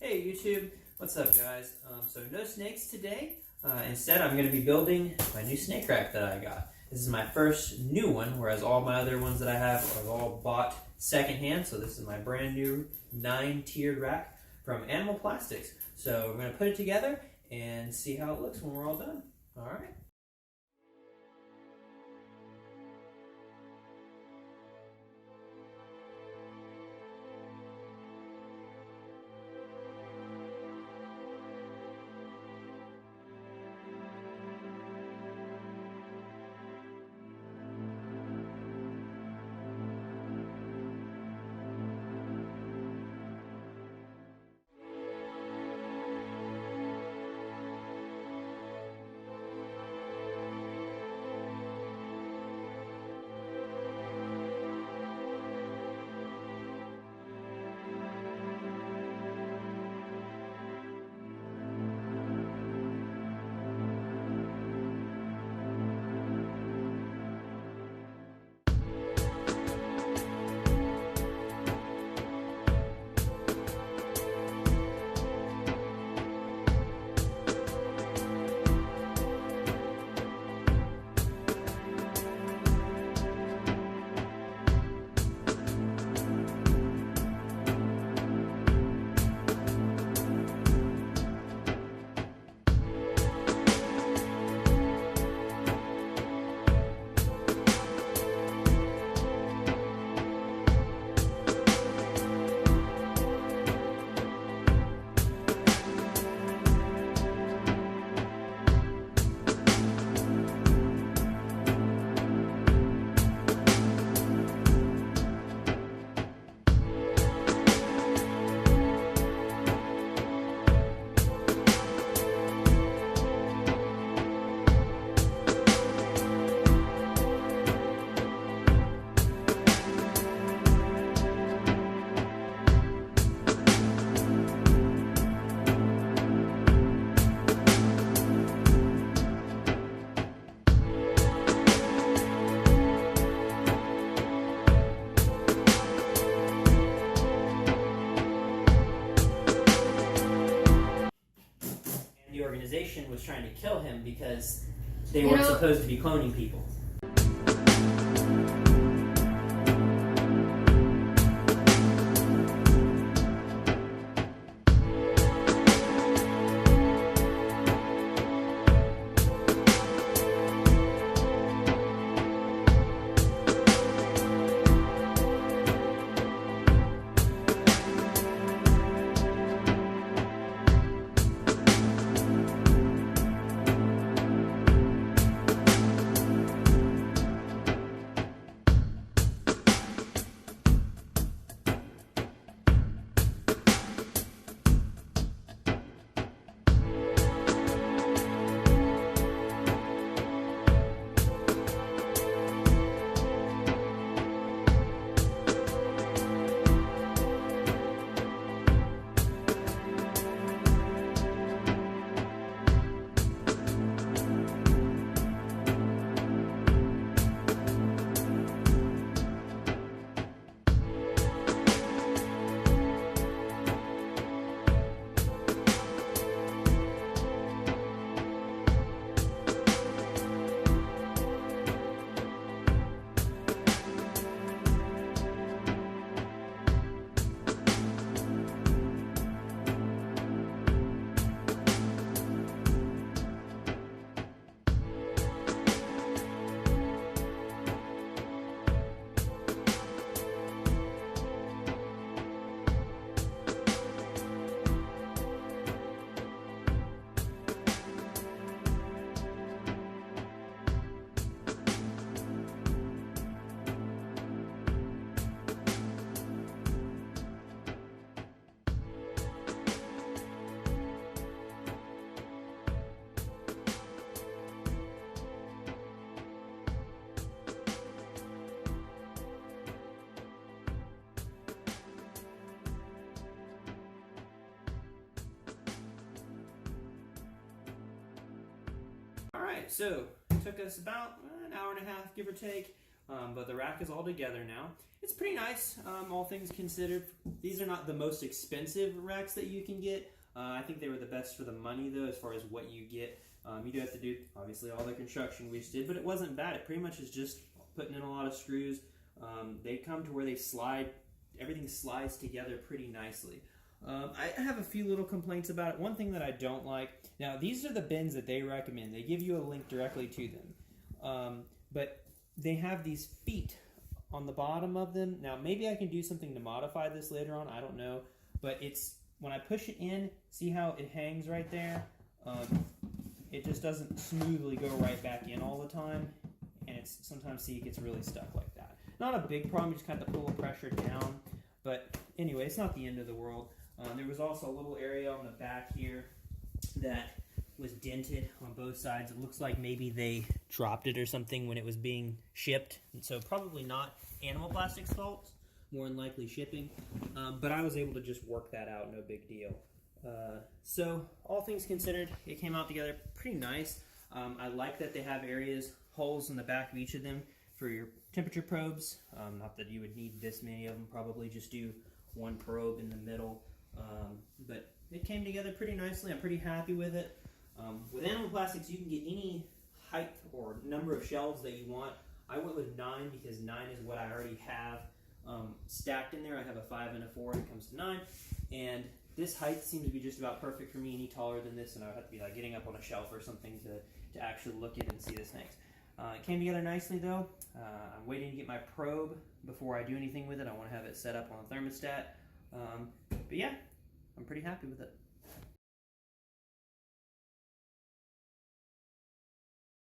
Hey YouTube, what's up guys? So no snakes today. Instead I'm going to be building my new snake rack that I got. This is my first new one, whereas all my other ones that I have are all bought secondhand. So this is my brand new 9-tiered rack from Animal Plastics. So we're going to put it together and see how it looks when we're all done. Alright. The organization was trying to kill him because they weren't supposed to be cloning people. Alright, so it took us about an hour and a half, give or take, but the rack is all together now. it's pretty nice, all things considered. These are not the most expensive racks that you can get. I think they were the best for the money, though, as far as what you get. You do have to do, obviously, all the construction we just did, but it wasn't bad. It pretty much is just putting in a lot of screws. They come to where they slide, everything slides together pretty nicely. I have a few little complaints about it. One thing that I don't like, now these are the bins that they recommend. They give you a link directly to them. But they have these feet on the bottom of them. Now maybe I can do something to modify this later on, I don't know. But it's, when I push it in, see how it hangs right there? It just doesn't smoothly go right back in all the time. And it's sometimes, see, it gets really stuck like that. Not a big problem, you just kind of pull the pressure down. But anyway, it's not the end of the world. There was also a little area on the back here that was dented on both sides. It looks like maybe they dropped it or something when it was being shipped. And so probably not Animal Plastics' fault, more than likely shipping. But I was able to just work that out, no big deal. So all things considered, it came out together pretty nice. I like that they have holes in the back of each of them for your temperature probes. Not that you would need this many of them, probably just do one probe in the middle. But it came together pretty nicely. I'm pretty happy with it. With Animal Plastics, you can get any height or number of shelves that you want. I went with 9 because 9 is what I already have stacked in there. I have a 5 and a 4, and it comes to 9. And this height seems to be just about perfect for me. Any taller than this, and I would have to be like getting up on a shelf or something to actually look at it and see this next. It came together nicely though. I'm waiting to get my probe before I do anything with it. I want to have it set up on a thermostat. But yeah, I'm pretty happy with it.